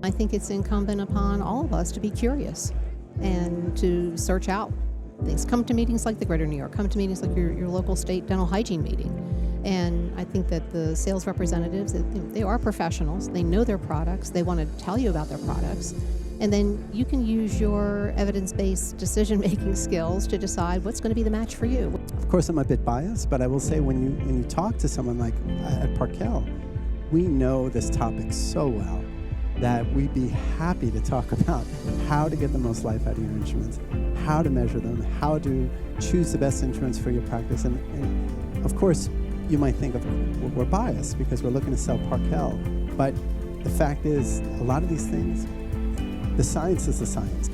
I think it's incumbent upon all of us to be curious and to search out things. Come to meetings like the Greater New York, come to meetings like your local state dental hygiene meeting. And I think that the sales representatives, they are professionals, they know their products, they want to tell you about their products. And then you can use your evidence-based decision-making skills to decide what's going to be the match for you. Of course, I'm a bit biased, but I will say when you talk to someone like at Parkell, we know this topic so well that we'd be happy to talk about how to get the most life out of your instruments, how to measure them, how to choose the best instruments for your practice. And of course, you might think we're biased because we're looking to sell Parkell, but the fact is, a lot of these things, the science is the science.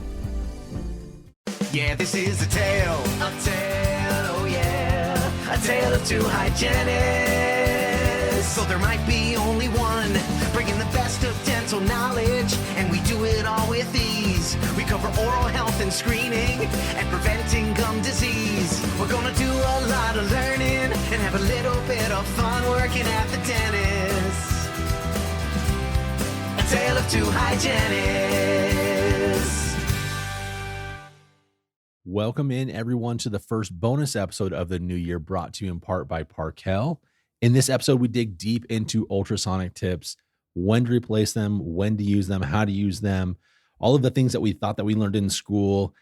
Yeah, this is a tale, oh yeah, a tale of two hygienists. So there might be only one, bringing the best of dental knowledge, and we do it all with ease. We cover oral health and screening, and preventing gum disease. We're gonna do a lot of learning, and have a little bit of fun working at the dentist. A tale of two hygienists. Welcome in, everyone, to the first bonus episode of the new year, brought to you in part by Parkell. In this episode, we dig deep into ultrasonic tips, when to replace them, when to use them, how to use them, all of the things that we thought that we learned in school,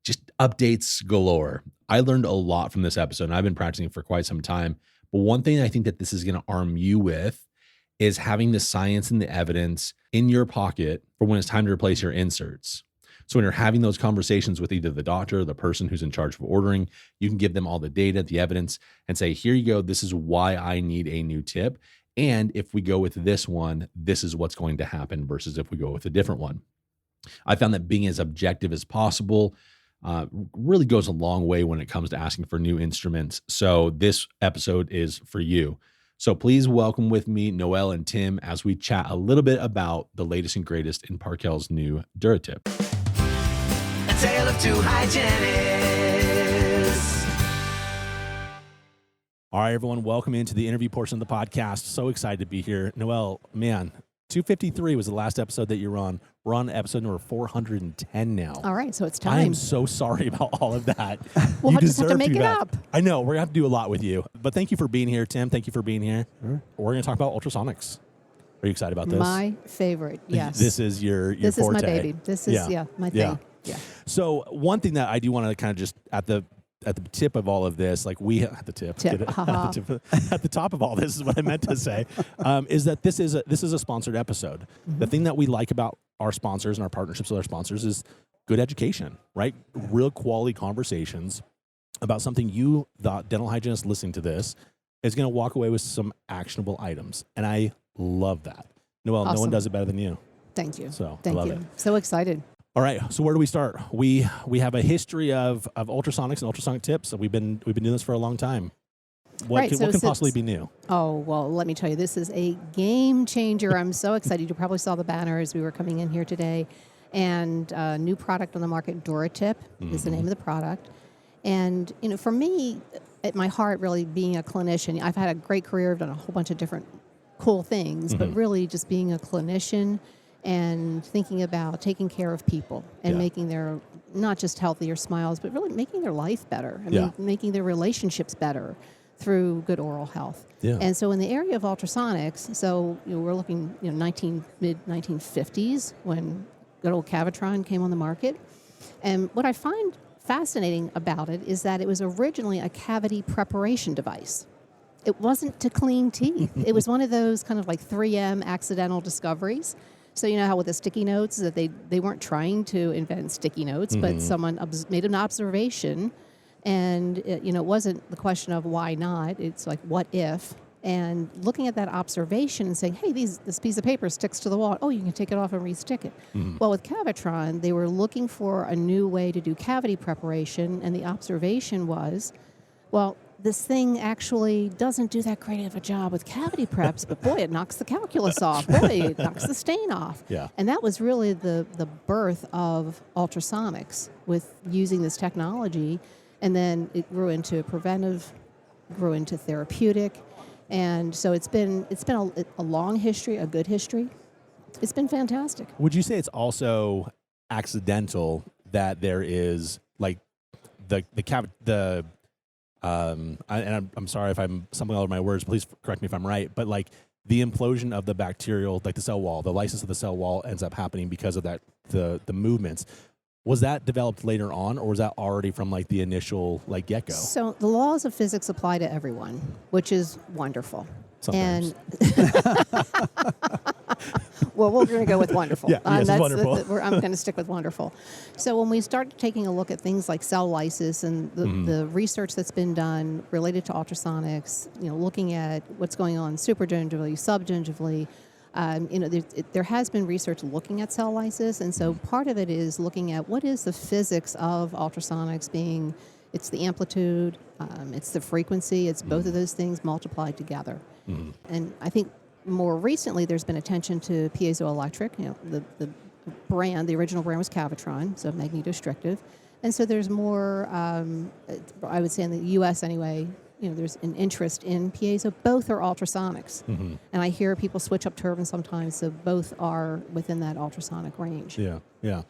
just updates galore. I learned a lot from this episode, and I've been practicing for quite some time. But one thing I think that this is going to arm you with is having the science and the evidence in your pocket for when it's time to replace your inserts. So when you're having those conversations with either the doctor or the person who's in charge of ordering, you can give them all the data, the evidence, and say, here you go, this is why I need a new tip. And if we go with this one, this is what's going to happen versus if we go with a different one. I found that being as objective as possible really goes a long way when it comes to asking for new instruments. So this episode is for you. So please welcome with me Noel and Tim as we chat a little bit about the latest and greatest in Parkell's new DuraTip. A tale of two hygienists. All right, everyone, welcome into the interview portion of the podcast. So excited to be here. Noel, man, 253 was the last episode that you were on. We're on episode number 410 now. All right, so it's time. I am so sorry about all of that. We'll you just have to make it feedback. up. I know, we're going to have to do a lot with you. But thank you for being here, Tim. Thank you for being here. Sure. We're going to talk about ultrasonics. Are you excited about this? My favorite, yes. This is your This forte. is my baby. This is, my thing. Yeah. So one thing that I do want to kind of just at the tip of all of this, like we at the tip, Tip. get it? At the top of all this is what I meant to say, is that this is a sponsored episode. Mm-hmm. The thing that we like about our sponsors and our partnerships with our sponsors is good education, right? Real quality conversations about something you, the dental hygienist listening to this, is going to walk away with some actionable items. And I love that. Noel, Awesome. No one does it better than you. Thank you. So Thank I love you. it. So excited. All right, so where do we start? We have a history of ultrasonics and ultrasonic tips. We've been doing this for a long time. What can possibly be new? Oh, well, let me tell you, this is a game changer. I'm so excited. You probably saw the banner as we were coming in here today. And new product on the market, DuraTip is the name of the product. And, for me, at my heart, really being a clinician, I've had a great career. I've done a whole bunch of different cool things, but really just being a clinician and thinking about taking care of people and making their, not just healthier smiles, but really making their life better. I mean, making their relationships better through good oral health. Yeah. And so in the area of ultrasonics, so we're looking, mid-1950s when good old Cavitron came on the market. And what I find fascinating about it is that it was originally a cavity preparation device. It wasn't to clean teeth. It was one of those kind of like 3M accidental discoveries. So you know how with the sticky notes that they weren't trying to invent sticky notes, but someone made an observation, and it wasn't the question of why not. It's like what if, and looking at that observation and saying, hey, this piece of paper sticks to the wall. Oh, you can take it off and re-stick it. Well, with Cavitron, they were looking for a new way to do cavity preparation, and the observation was, well, this thing actually doesn't do that great of a job with cavity preps, but boy, it knocks the calculus off. Boy, it knocks the stain off. Yeah. And that was really the birth of ultrasonics with using this technology. And then it grew into preventive, grew into therapeutic. And so it's been a long history, a good history. It's been fantastic. Would you say it's also accidental that there is like I'm sorry if I'm stumbling all over my words, please correct me if I'm right, but like the implosion of the bacterial, like the cell wall, the lysis of the cell wall ends up happening because of that, the movements. Was that developed later on, or was that already from like the initial like get-go? So the laws of physics apply to everyone, which is wonderful. Sometimes. And well, we're going to go with wonderful. Yeah, yes, that's wonderful. I'm going to stick with wonderful. So when we start taking a look at things like cell lysis and the research that's been done related to ultrasonics, looking at what's going on supragingivally, subgingivally, there has been research looking at cell lysis, and so part of it is looking at what is the physics of ultrasonics being. It's the amplitude, it's the frequency, it's both of those things multiplied together. And I think more recently there's been attention to piezoelectric. The brand, the original brand was Cavitron, so magnetostrictive. And so there's more, I would say in the U.S. anyway, there's an interest in piezo. Both are ultrasonics. And I hear people switch up turbines sometimes, so both are within that ultrasonic range. Yeah.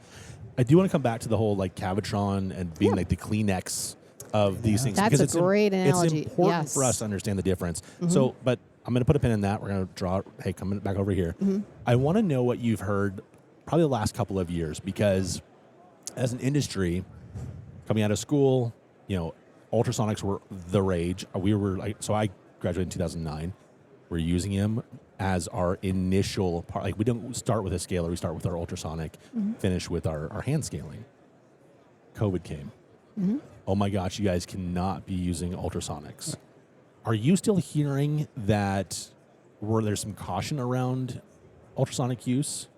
I do want to come back to the whole like Cavitron and being like the Kleenex of these things. That's because a great analogy. It's important Yes. for us to understand the difference. So, but I'm going to put a pin in that. We're going to draw, hey, coming back over here. I want to know what you've heard probably the last couple of years, because as an industry, coming out of school, ultrasonics were the rage. We were like, so I graduated in 2009. We're using them as our initial part. Like we don't start with a scaler, we start with our ultrasonic, finish with our hand scaling. COVID came. Oh my gosh, you guys cannot be using ultrasonics. Are you still hearing that there's some caution around ultrasonic use?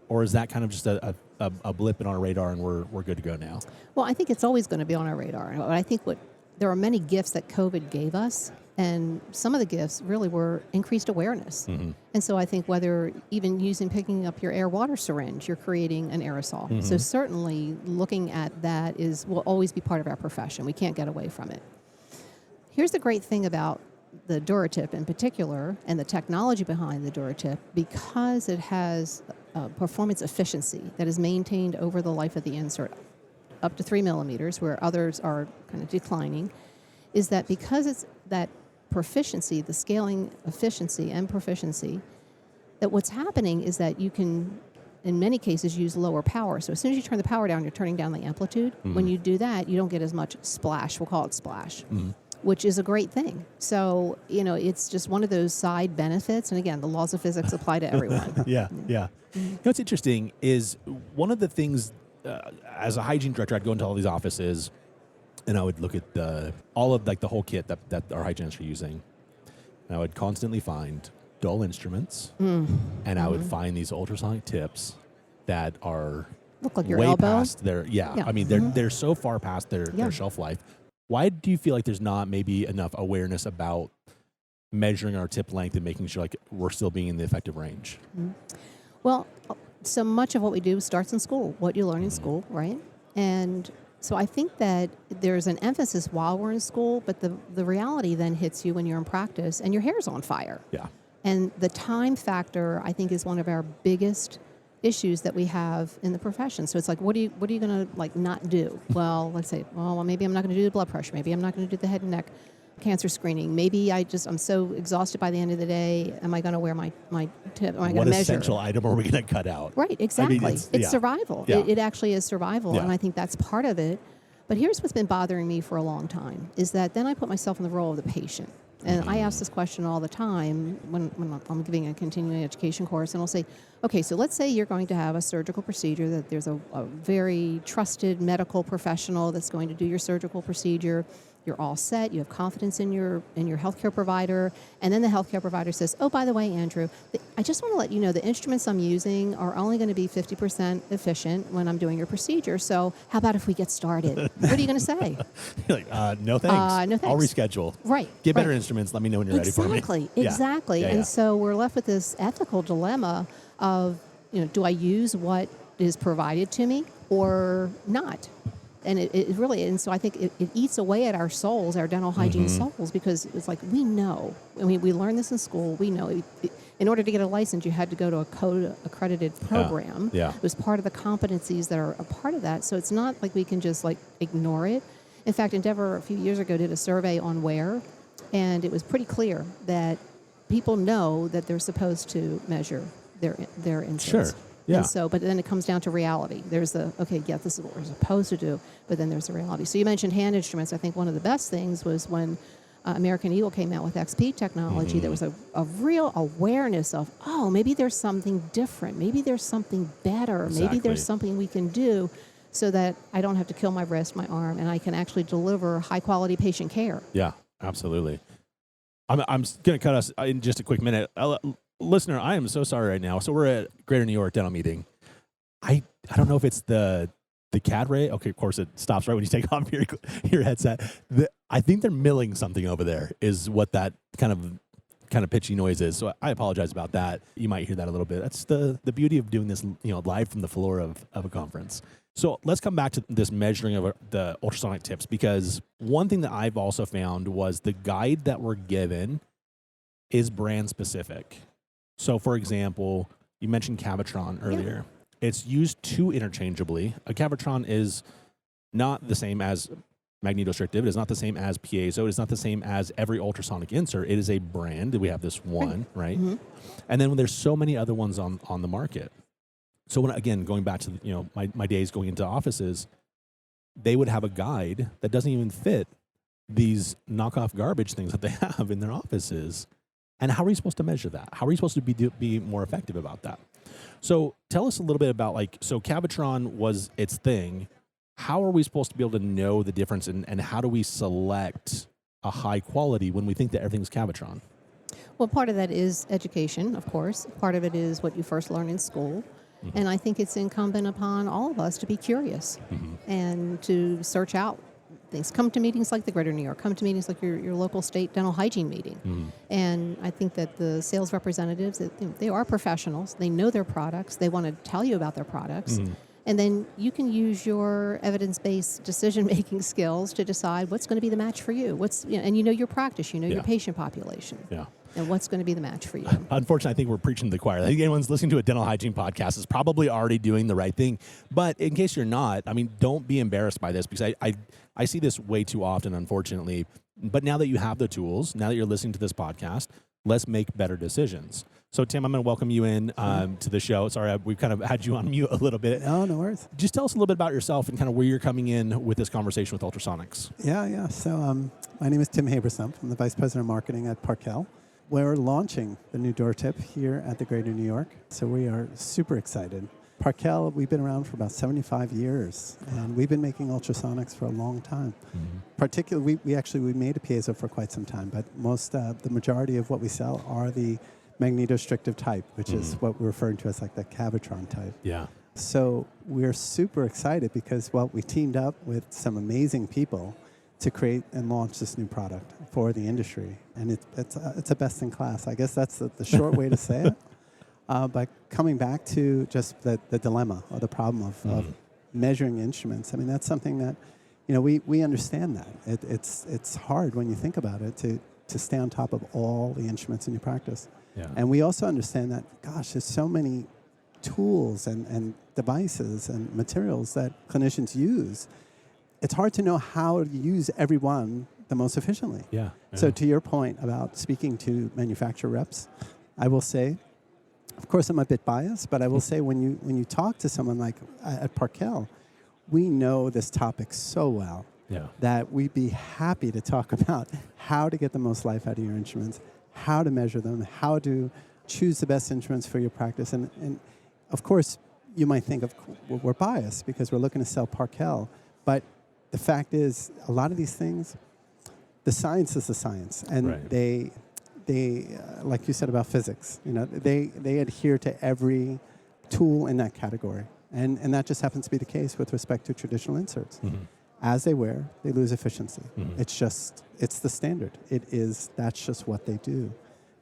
Or is that kind of just a blip in our radar and we're good to go now? Well, I think it's always going to be on our radar. I think there are many gifts that COVID gave us, and some of the gifts really were increased awareness. And so I think whether even picking up your air water syringe, you're creating an aerosol. So certainly looking at that will always be part of our profession. We can't get away from it. Here's the great thing about the DuraTip in particular, and the technology behind the DuraTip, because it has performance efficiency that is maintained over the life of the insert, up to 3 millimeters, where others are kind of declining, is that because it's that proficiency, the scaling efficiency and proficiency, that what's happening is that you can, in many cases, use lower power. So as soon as you turn the power down, you're turning down the amplitude. When you do that, you don't get as much splash. We'll call it splash. Which is a great thing. So, it's just one of those side benefits. And again, the laws of physics apply to everyone. Yeah. What's interesting is one of the things, as a hygiene director, I'd go into all these offices and I would look at all of like the whole kit that our hygienists are using. And I would constantly find dull instruments, and I would find these ultrasonic tips that are Look like your way elbow. past their, I mean, they're so far past their shelf life. Why do you feel like there's not maybe enough awareness about measuring our tip length and making sure like we're still being in the effective range? Well, so much of what we do starts in school, what you learn in school, right? And so I think that there's an emphasis while we're in school, but the reality then hits you when you're in practice and your hair's on fire. Yeah. And the time factor, I think, is one of our biggest issues that we have in the profession. So it's like, what are you going to like not do? Well, let's say, maybe I'm not going to do the blood pressure. Maybe I'm not going to do the head and neck cancer screening. Maybe I'm so exhausted by the end of the day. Am I going to wear my tip? Am I going to measure? What essential item are we going to cut out? Right, exactly. I mean, it's survival. Yeah. It actually is survival, and I think that's part of it. But here's what's been bothering me for a long time, is that then I put myself in the role of the patient. And I ask this question all the time when I'm giving a continuing education course, and I'll say, okay, so let's say you're going to have a surgical procedure, that there's a very trusted medical professional that's going to do your surgical procedure. You're all set. You have confidence in your healthcare provider. And then the healthcare provider says, oh, by the way, Andrew, I just want to let you know the instruments I'm using are only going to be 50% efficient when I'm doing your procedure. So how about if we get started? What are you going to say? You're like, no thanks. No thanks. I'll reschedule. Right. Get better instruments. Let me know when you're ready for me. Exactly. And so we're left with this ethical dilemma of, do I use what is provided to me or not? And it really, and so I think it eats away at our souls, our dental hygiene souls, because it's like, we know, I mean, we learned this in school, we know in order to get a license, you had to go to a code accredited program. Yeah. It was part of the competencies that are a part of that. So it's not like we can just like ignore it. In fact, Endeavor a few years ago did a survey on wear, and it was pretty clear that people know that they're supposed to measure their inserts. Sure. Yeah. And so, but then it comes down to reality. There's this is what we're supposed to do, but then there's the reality. So you mentioned hand instruments. I think one of the best things was when American Eagle came out with XP technology. There was a real awareness of, maybe there's something different. Maybe there's something better. Exactly. Maybe there's something we can do so that I don't have to kill my wrist, my arm, and I can actually deliver high-quality patient care. Yeah, absolutely. I'm going to cut us in just a quick minute. Listener, I am so sorry right now. So we're at Greater New York Dental Meeting. I don't know if it's the CAD ray. Okay, of course it stops right when you take off your headset. I think they're milling something over there is what that kind of pitchy noise is. So I apologize about that. You might hear that a little bit. That's the beauty of doing this, live from the floor of a conference. So let's come back to this measuring of the ultrasonic tips, because one thing that I've also found was the guide that we're given is brand specific. So, for example, you mentioned Cavitron earlier. Yeah. It's used too interchangeably. A Cavitron is not the same as magnetostrictive. It is not the same as piezo. It is not the same as every ultrasonic insert. It is a brand. We have this one, right? Mm-hmm. And then when there's so many other ones on the market. So when, again, going back to my days going into offices, they would have a guide that doesn't even fit these knockoff garbage things that they have in their offices. And how are you supposed to measure that? How are you supposed to be more effective about that? So tell us a little bit about, so Cavitron was its thing. How are we supposed to be able to know the difference, and how do we select a high quality when we think that everything's Cavitron? Well, part of that is education, of course. Part of it is what you first learn in school. Mm-hmm. And I think it's incumbent upon all of us to be curious and to search out things. Come to meetings like the Greater New York. Come to meetings like your local state dental hygiene meeting. Mm-hmm. And I think that the sales representatives, they are professionals. They know their products. They want to tell you about their products. Mm-hmm. And then you can use your evidence-based decision-making skills to decide what's going to be the match for you. And your practice. Your patient population. Yeah. And what's going to be the match for you? Unfortunately, I think we're preaching to the choir. I think anyone's listening to a dental hygiene podcast is probably already doing the right thing. But in case you're not, don't be embarrassed by this, because I see this way too often, unfortunately. But now that you have the tools, now that you're listening to this podcast, let's make better decisions. So, Tim, I'm going to welcome you in to the show. Sorry, we've kind of had you on mute a little bit. Oh, no worries. Just tell us a little bit about yourself and kind of where you're coming in with this conversation with ultrasonics. Yeah. So my name is Tim Haberstumpf. I'm the Vice President of Marketing at Parkell. We're launching the new DuraTip here at the Greater New York, so we are super excited. Parkell, we've been around for about 75 years, and we've been making ultrasonics for a long time. Mm-hmm. Particularly, we made a piezo for quite some time, but the majority of what we sell are the magnetostrictive type, which is what we're referring to as like the Cavitron type. Yeah. So we're super excited because, we teamed up with some amazing people to create and launch this new product for the industry. And it's a best in class. I guess that's the short way to say it. But coming back to just the dilemma or the problem of measuring instruments, that's something that, we understand that. It's hard when you think about it to stay on top of all the instruments in your practice. Yeah. And we also understand that, there's so many tools and devices and materials that clinicians use. It's hard to know how to use every one the most efficiently. Yeah. So to your point about speaking to manufacturer reps, I will say, of course I'm a bit biased, but I will say when you talk to someone like at Parkell, we know this topic so well that we'd be happy to talk about how to get the most life out of your instruments, how to measure them, how to choose the best instruments for your practice. And of course, you might think we're biased because we're looking to sell Parkell, but the fact is, a lot of these things, the science is the science, and they like you said about physics, they adhere to every tool in that category, and that just happens to be the case with respect to traditional inserts. Mm-hmm. As they wear, they lose efficiency. Mm-hmm. It's the standard. That's just what they do,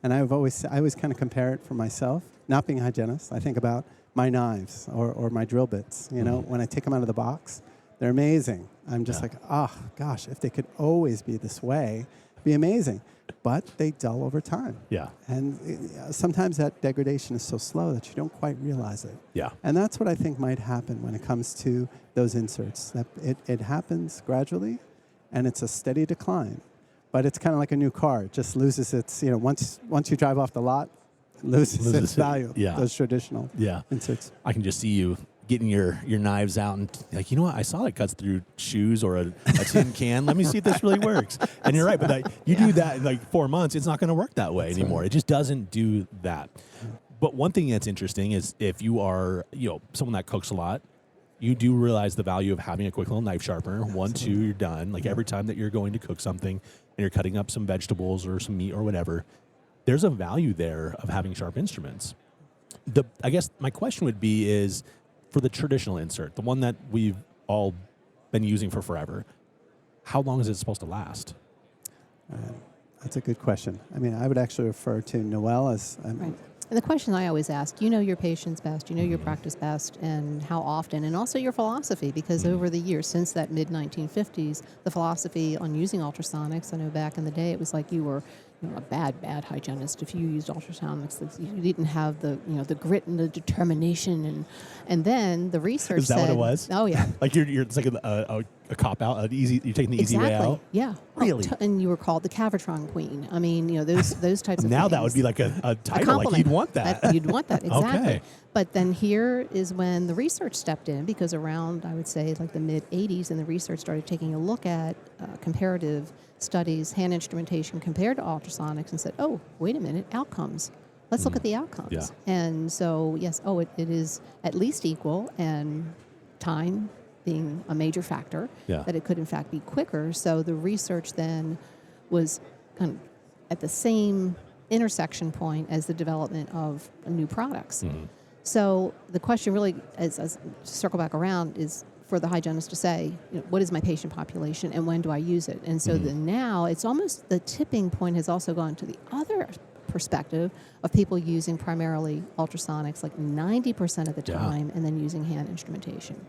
and I always kind of compare it for myself. Not being a hygienist, I think about my knives or my drill bits. When I take them out of the box. They're amazing. I'm just like, oh, gosh, if they could always be this way, it'd be amazing. But they dull over time. Yeah. And sometimes that degradation is so slow that you don't quite realize it. Yeah. And that's what I think might happen when it comes to those inserts. That it happens gradually, and it's a steady decline. But it's kind of like a new car. It just loses its, once you drive off the lot, it loses its value. Yeah. Those traditional inserts. I can just see you getting your knives out and like, you know what? I saw it cuts through shoes or a tin can. Let me see if this really works. And you're right, but you do that in like 4 months, it's not going to work that way anymore. Right. It just doesn't do that. But one thing that's interesting is if you are, someone that cooks a lot, you do realize the value of having a quick little knife sharpener. Absolutely. 1, 2, you're done. Like every time that you're going to cook something and you're cutting up some vegetables or some meat or whatever, there's a value there of having sharp instruments. I guess my question would be is, for the traditional insert, the one that we've all been using for forever, how long is it supposed to last? That's a good question. I mean, I would actually refer to Noel as... Right. And the question I always ask, you know your patients best, you know your practice best, and how often, and also your philosophy, because over the years, since that mid-1950s, the philosophy on using ultrasonics, I know back in the day, it was like you were a bad hygienist if you used ultrasonics. You didn't have the grit and the determination, and then the research said... Is that what it was? Oh, yeah. Like it's like a cop-out, you're taking the easy way out? Yeah. Really? And you were called the Cavatron Queen. I mean, those types of now things. That would be like a title, like you'd want that. You'd want that, exactly. Okay. But then here is when the research stepped in, because around, I would say, like the mid-'80s, and the research started taking a look at comparative studies, hand instrumentation compared to ultrasonics, and said, oh, wait a minute, outcomes. Let's look at the outcomes. Yeah. And so, yes, it is at least equal, and time being a major factor, that it could in fact be quicker. So the research then was kind of at the same intersection point as the development of new products. So the question really, as circle back around, is for the hygienist to say, what is my patient population and when do I use it? And so then now it's almost the tipping point has also gone to the other perspective of people using primarily ultrasonics like 90% of the time and then using hand instrumentation.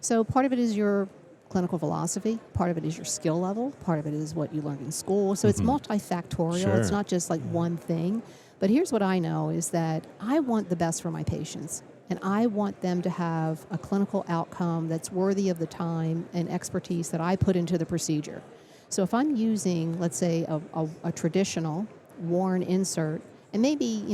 So part of it is your clinical philosophy, part of it is your skill level, part of it is what you learned in school. So it's multifactorial. Sure. It's not just like one thing. But here's what I know is that I want the best for my patients, and I want them to have a clinical outcome that's worthy of the time and expertise that I put into the procedure. So if I'm using, let's say, a traditional worn insert, and maybe,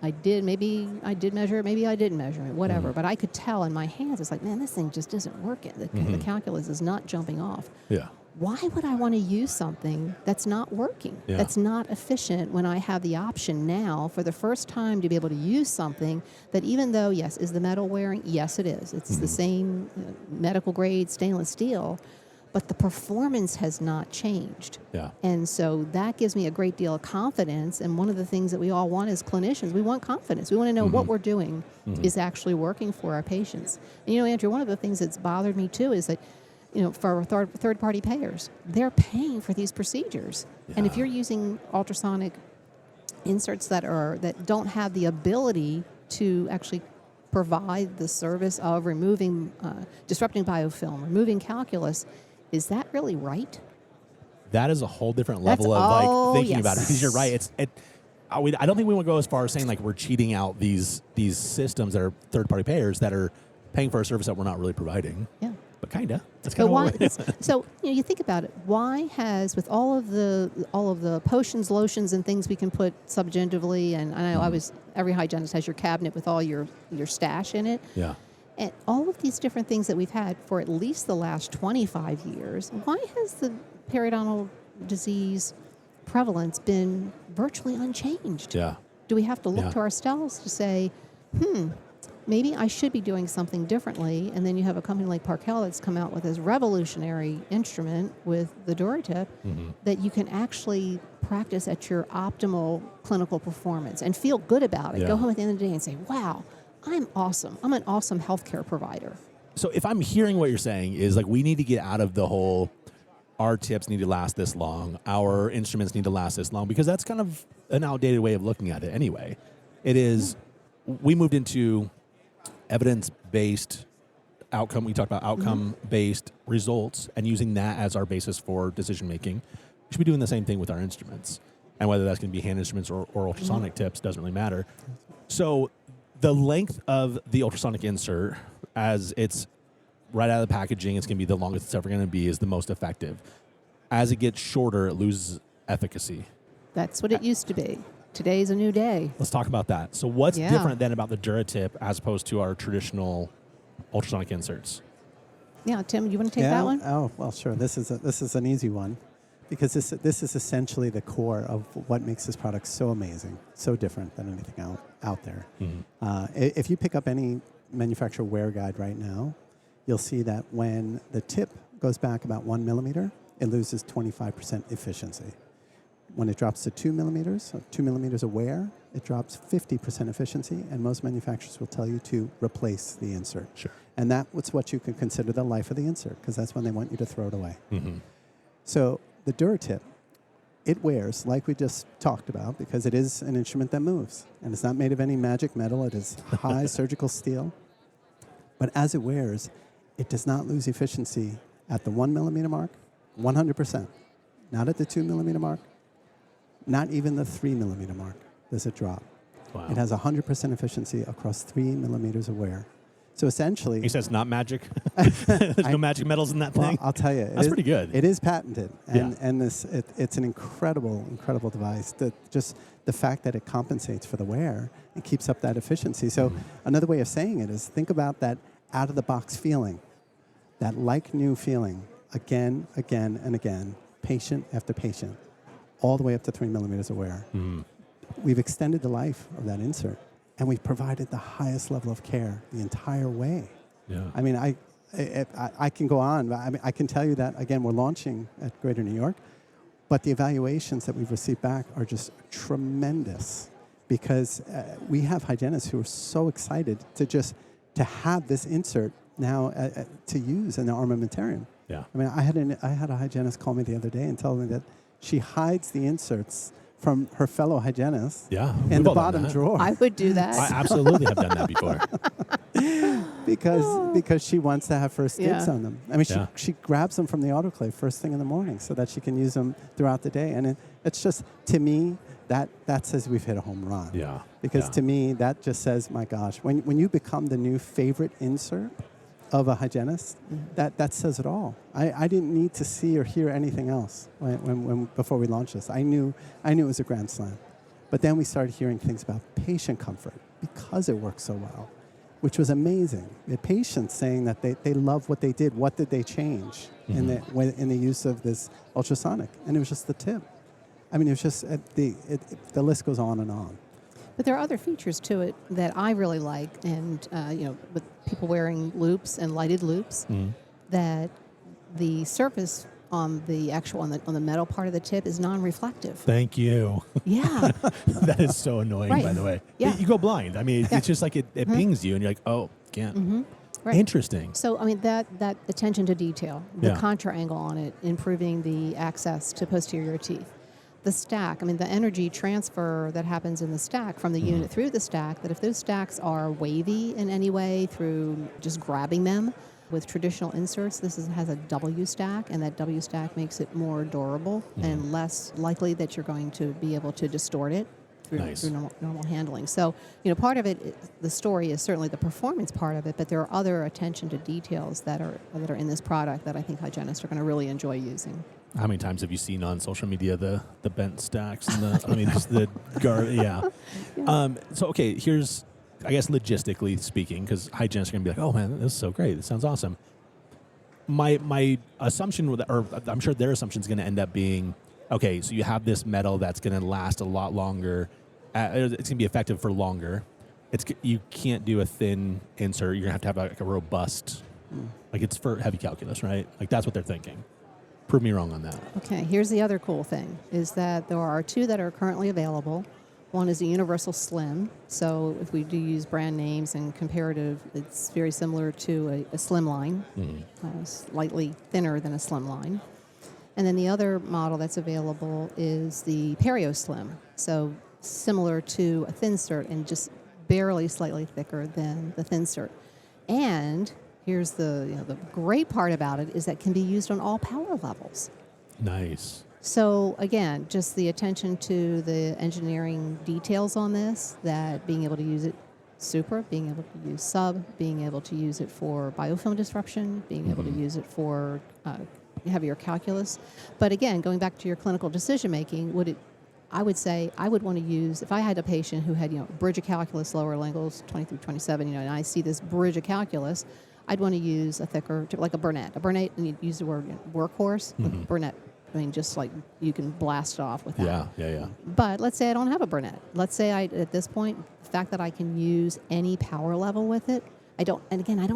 I did measure it, maybe I didn't measure it, whatever. But I could tell in my hands, it's like, man, this thing just isn't working. The calculus is not jumping off. Yeah. Why would I want to use something that's not working, that's not efficient, when I have the option now for the first time to be able to use something that, even though, yes, is the metal wearing? Yes, it is. It's the same medical grade stainless steel, but the performance has not changed. Yeah. And so that gives me a great deal of confidence. And one of the things that we all want as clinicians, we want confidence. We want to know what we're doing is actually working for our patients. And, Andrew, one of the things that's bothered me too is that, for third-party payers, they're paying for these procedures. Yeah. And if you're using ultrasonic inserts that don't have the ability to actually provide the service of removing, disrupting biofilm, removing calculus, is that really right? That is a whole different level of thinking about it, because you're right. I don't think we want to go as far as saying like we're cheating out these systems that are third-party payers that are paying for a service that we're not really providing. Yeah. But kinda. That's kind of why. So you think about it. Why has, with all of the potions, lotions, and things we can put subjectively, and I know every hygienist has your cabinet with all your stash in it. Yeah. And all of these different things that we've had for at least the last 25 years. Why has the periodontal disease prevalence been virtually unchanged? Yeah. Do we have to look to ourselves to say, maybe I should be doing something differently? And then you have a company like Parkell that's come out with this revolutionary instrument with the DuraTip that you can actually practice at your optimal clinical performance and feel good about it. Yeah. Go home at the end of the day and say, wow, I'm awesome. I'm an awesome healthcare provider. So if I'm hearing what you're saying is like we need to get out of the whole our tips need to last this long, our instruments need to last this long, because that's kind of an outdated way of looking at it anyway. It is, we moved into evidence-based outcome. We talked about outcome-based results and using that as our basis for decision making. We should be doing the same thing with our instruments. And whether that's going to be hand instruments or ultrasonic tips doesn't really matter. So the length of the ultrasonic insert, as it's right out of the packaging, it's going to be the longest it's ever going to be, is the most effective. As it gets shorter, it loses efficacy. That's what it used to be. Today's a new day. Let's talk about that. So what's different then about the DuraTip as opposed to our traditional ultrasonic inserts? Yeah, Tim, you want to take that one? Oh, well, sure. This is an easy one, because this is essentially the core of what makes this product so amazing, so different than anything out there. If you pick up any manufacturer wear guide right now, you'll see that when the tip goes back about 1 millimeter, it loses 25% efficiency. When it drops to 2 millimeters, so 2 millimeters of wear, it drops 50% efficiency, and most manufacturers will tell you to replace the insert. Sure. And that's what you can consider the life of the insert, because that's when they want you to throw it away. So the DuraTip, it wears like we just talked about, because it is an instrument that moves, and it's not made of any magic metal. It is high surgical steel. But as it wears, it does not lose efficiency at the 1 millimeter mark, 100%. Not at the 2 millimeter mark, not even the 3 millimeter mark does it drop. Wow. It has 100% efficiency across 3 millimeters of wear. So essentially... He says not magic? There's no magic metals in that thing? Well, I'll tell you. That's pretty good. It is patented. And it's an incredible device. Just the fact that it compensates for the wear and keeps up that efficiency. So another way of saying it is, think about that out-of-the-box feeling, that like-new feeling, again, and again, patient after patient, all the way up to 3 millimeters of wear. We've extended the life of that insert, and we've provided the highest level of care the entire way. Yeah. I mean, I can go on, but I can tell you that, again, we're launching at Greater New York, but the evaluations that we've received back are just tremendous, because we have hygienists who are so excited to have this insert now to use in the armamentarium. Yeah. I mean, I had a hygienist call me the other day and tell me that she hides the inserts from her fellow hygienists in the bottom drawer. I would do that. I absolutely have done that before. because she wants to have first dibs on them. I mean, she grabs them from the autoclave first thing in the morning so that she can use them throughout the day. And it's just, to me, that says we've hit a home run. Yeah. Because to me, that just says, my gosh, when you become the new favorite insert of a hygienist, that says it all. I didn't need to see or hear anything else before we launched this. I knew it was a grand slam. But then we started hearing things about patient comfort because it works so well, which was amazing. We had patients saying that they love what they did. What did they change in the use of this ultrasonic? And it was just the tip. I mean, it was just the list goes on and on. But there are other features to it that I really like, and with people wearing loops and lighted loops, that the surface on the metal part of the tip is non-reflective. Thank you. Yeah. That is so annoying, by the way. Yeah. You go blind. I mean, it's just like it pings you, and you're like, oh, can't. Right. Interesting. So, I mean, that attention to detail, the contra angle on it, improving the access to posterior teeth. The stack, I mean, the energy transfer that happens in the stack from the unit through the stack, that if those stacks are wavy in any way through just grabbing them, with traditional inserts, has a W stack, and that W stack makes it more durable and less likely that you're going to be able to distort it through normal handling. So, part of it, the story is certainly the performance part of it, but there are other attention to details that are in this product that I think hygienists are going to really enjoy using. How many times have you seen on social media the bent stacks and just the so okay, here's, I guess, logistically speaking, because hygienists are going to be like, oh man, this is so great, this sounds awesome. My assumption, or I'm sure their assumption is going to end up being, okay, so you have this metal that's going to last a lot longer. It's going to be effective for longer. You can't do a thin insert. You're going to have like a robust, like it's for heavy calculus, right? Like that's what they're thinking. Prove me wrong on that. Okay, here's the other cool thing, is that there are two that are currently available. One is a universal slim. So if we do use brand names and comparative, it's very similar to a slim line, slightly thinner than a slim line. And then the other model that's available is the Perio Slim. So similar to a thin cert and just barely slightly thicker than the thin cert. And Here's the great part about it is that it can be used on all power levels. Nice. So again, just the attention to the engineering details on this, that being able to use it supra, being able to use sub, being able to use it for biofilm disruption, being able to use it for heavier calculus. But again, going back to your clinical decision making, I would say I would want to use, if I had a patient who had, bridge of calculus, lower angles, 20 through 27, and I see this bridge of calculus, I'd want to use a thicker, like a Burnett. A Burnett, and you use the word workhorse, Burnett. I mean, just like you can blast off with that. Yeah. But let's say I don't have a Burnett. Let's say at this point, the fact that I can use any power level with it, I don't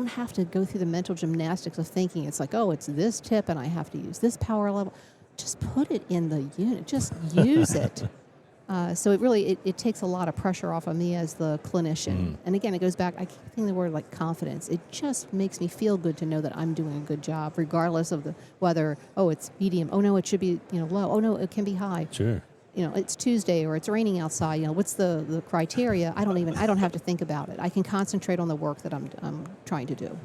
have to go through the mental gymnastics of thinking it's like, oh, it's this tip and I have to use this power level. Just put it in the unit. Just use it. So it takes a lot of pressure off of me as the clinician. And again, it goes back, I keep thinking the word like confidence. It just makes me feel good to know that I'm doing a good job, regardless of whether, oh, it's medium. Oh, no, it should be, low. Oh, no, it can be high. Sure. It's Tuesday or it's raining outside. What's the criteria? I don't have to think about it. I can concentrate on the work that I'm trying to do.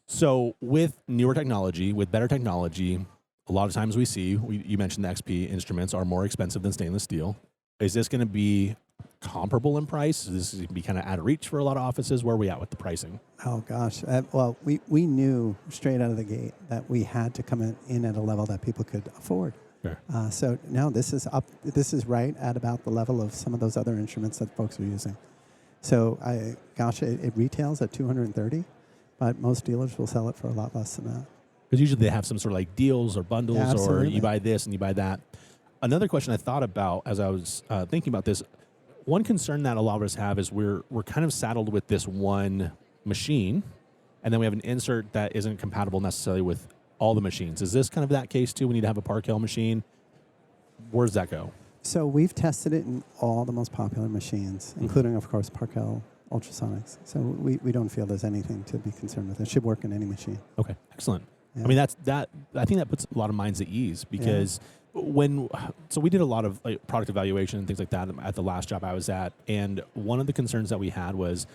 So with newer technology, with better technology, a lot of times you mentioned the XP instruments are more expensive than stainless steel. Is this going to be comparable in price? Is this going to be kind of out of reach for a lot of offices? Where are we at with the pricing? Oh, gosh. Well, we knew straight out of the gate that we had to come in at a level that people could afford. Sure. So now this is up. This is right at about the level of some of those other instruments that folks are using. So, it retails at $230, but most dealers will sell it for a lot less than that. Because usually they have some sort of like deals or bundles, or you buy this and you buy that. Another question I thought about as I was thinking about this, one concern that a lot of us have is we're kind of saddled with this one machine, and then we have an insert that isn't compatible necessarily with all the machines. Is this kind of that case too? We need to have a Parkell machine. Where does that go? So we've tested it in all the most popular machines, including, of course, Parkell Ultrasonics. So we don't feel there's anything to be concerned with. It should work in any machine. Okay, excellent. Yeah. I mean, I think that puts a lot of minds at ease, because so we did a lot of product evaluation and things like that at the last job I was at, and one of the concerns that we had was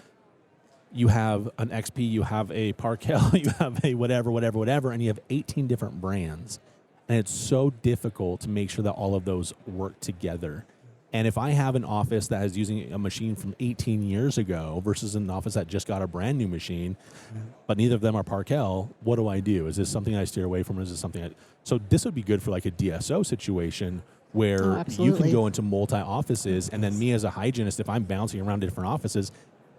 you have an XP, you have a Parkell, you have a whatever, and you have 18 different brands, and it's so difficult to make sure that all of those work together. And if I have an office that is using a machine from 18 years ago versus an office that just got a brand new machine, but neither of them are Parkell, what do I do? Is this something I steer away from, or is this something so this would be good for like a DSO situation where you can go into multi-offices, and then me as a hygienist, if I'm bouncing around to different offices,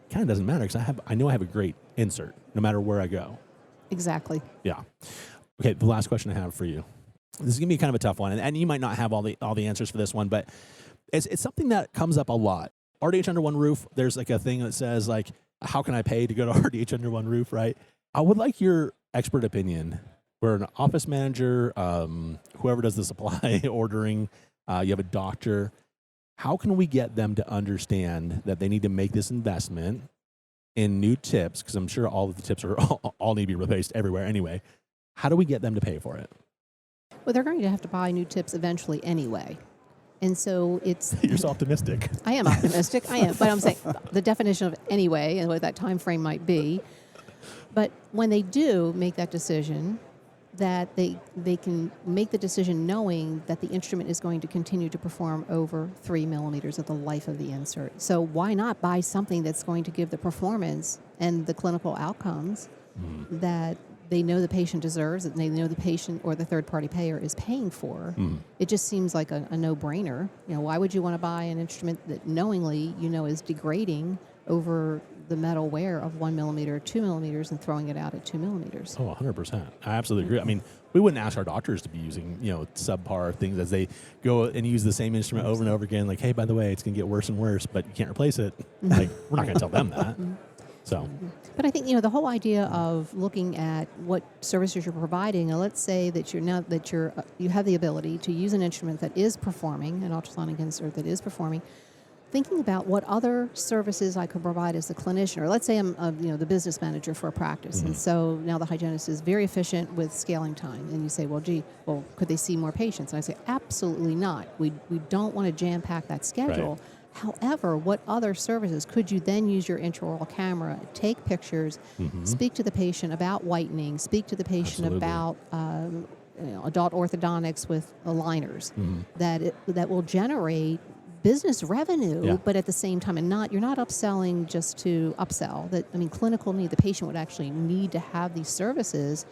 it kind of doesn't matter, because I know I have a great insert no matter where I go. Exactly. Yeah. Okay, the last question I have for you. This is going to be kind of a tough one, and you might not have all the answers for this one, but it's something that comes up a lot. RDH under one roof, there's like a thing that says like, how can I pay to go to RDH under one roof, right? I would like your expert opinion. We're an office manager, whoever does the supply ordering, you have a doctor. How can we get them to understand that they need to make this investment in new tips? Because I'm sure all of the tips are all need to be replaced everywhere anyway. How do we get them to pay for it? Well, they're going to have to buy new tips eventually anyway. And so it's... You're so optimistic. I am optimistic. I am. But I'm saying the definition of anyway and what that time frame might be. But when they do make that decision, that they can make the decision knowing that the instrument is going to continue to perform over 3 millimeters of the life of the insert. So why not buy something that's going to give the performance and the clinical outcomes that they know the patient deserves, that they know the patient or the third-party payer is paying for? It just seems like a no-brainer. Why would you want to buy an instrument that knowingly is degrading over the metal wear of 1 millimeter, 2 millimeters, and throwing it out at 2 millimeters? Oh, 100%. I absolutely agree. I mean, we wouldn't ask our doctors to be using, subpar things as they go and use the same instrument over and over again. Like, hey, by the way, it's going to get worse and worse, but you can't replace it. Like, we're not going to tell them that. So, but I think the whole idea of looking at what services you're providing, and let's say that you have the ability to use an instrument that is performing, an ultrasonic insert that is performing, thinking about what other services I could provide as a clinician, or let's say I'm the business manager for a practice, and so now the hygienist is very efficient with scaling time, and you say, well, could they see more patients? And I say, absolutely not. We don't want to jam pack that schedule. Right. However, what other services could you then use your intraoral camera, take pictures, speak to the patient about whitening, speak to the patient Absolutely. about adult orthodontics with aligners that will generate business revenue, Yeah. but at the same time, you're not upselling just to upsell. Clinical need, the patient would actually need to have these services.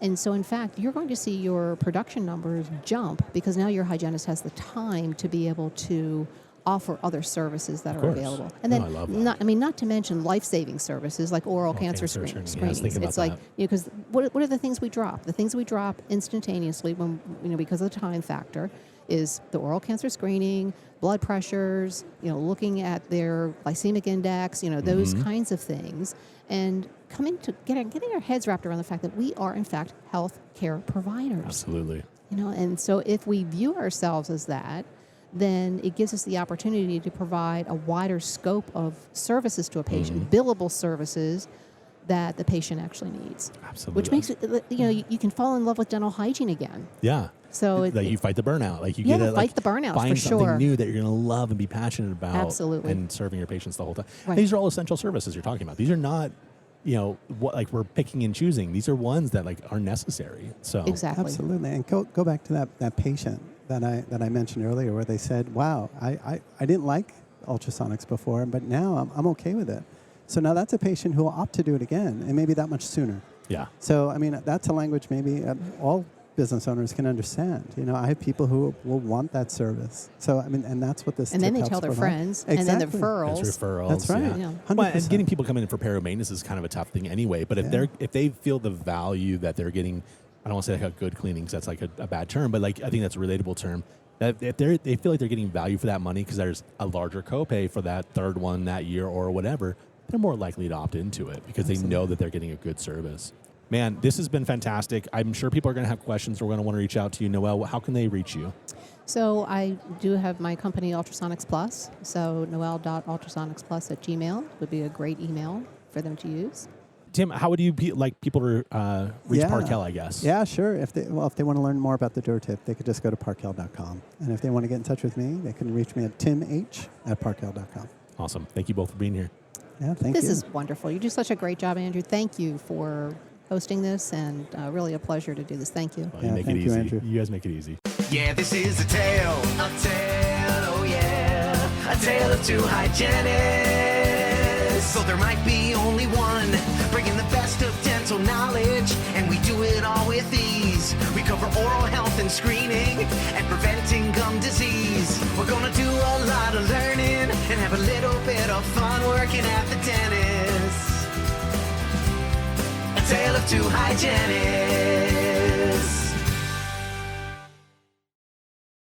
And so, in fact, you're going to see your production numbers jump because now your hygienist has the time to be able to offer other services that are course. available. And then, No, I love that. not to mention life-saving services like oral cancer cancer screenings. screening. Yeah, I was thinking It's about like, that. because what are the things we drop? The things we drop instantaneously when, because of the time factor is the oral cancer screening, blood pressures, looking at their glycemic index, those kinds of things. And getting our heads wrapped around the fact that we are, in fact, health care providers. Absolutely. And so if we view ourselves as that, then it gives us the opportunity to provide a wider scope of services to a patient, billable services that the patient actually needs. Absolutely. Which makes it, you can fall in love with dental hygiene again. Yeah. So you fight the burnout. Like you Yeah, get to fight the burnout, find for something sure. new that you're going to love and be passionate about. Absolutely. And serving your patients the whole time. Right. These are all essential services you're talking about. These are not, what we're picking and choosing. These are ones that are necessary. So Exactly. Absolutely. And go back to that patient that I mentioned earlier where they said, wow, I didn't like ultrasonics before, but now I'm okay with it. So now that's a patient who will opt to do it again and maybe that much sooner. Yeah. So, that's a language maybe all business owners can understand. I have people who will want that service. So, and that's what this And then tip they helps tell their provide. friends, Exactly. and then the referrals. There's referrals. That's right. Yeah. Yeah. Well, and 100%. getting people coming in for perio maintenance is kind of a tough thing anyway. But if they feel the value that they're getting, I don't want to say like a good cleaning because that's like a bad term, but I think that's a relatable term. That if they feel like they're getting value for that money because there's a larger copay for that third one that year or whatever, they're more likely to opt into it because they know that they're getting a good service. Man, this has been fantastic. I'm sure people are going to have questions. We're going to want to reach out to you, Noel. How can they reach you? So I do have my company, Ultrasonics Plus. So noel.ultrasonicsplus at Gmail would be a great email for them to use. Tim, how would you like people to reach Parkell, I guess? Yeah, sure. If they want to learn more about the DuraTip, they could just go to parkell.com. And if they want to get in touch with me, they can reach me at timh@parkell.com. Awesome. Thank you both for being here. Yeah, thank you. This is wonderful. You do such a great job, Andrew. Thank you for hosting this, and really a pleasure to do this. Thank you. Well, Yeah, you make it thank you, easy. Andrew. You guys make it easy. Yeah, this is a tale, oh yeah, a tale of two hygienists. So there might be only one, bringing the best of dental knowledge, and we do it all with ease. We cover oral health and screening, and preventing gum disease. We're gonna do a lot of learning, and have a little bit of fun working at the dentist. A tale of two hygienists.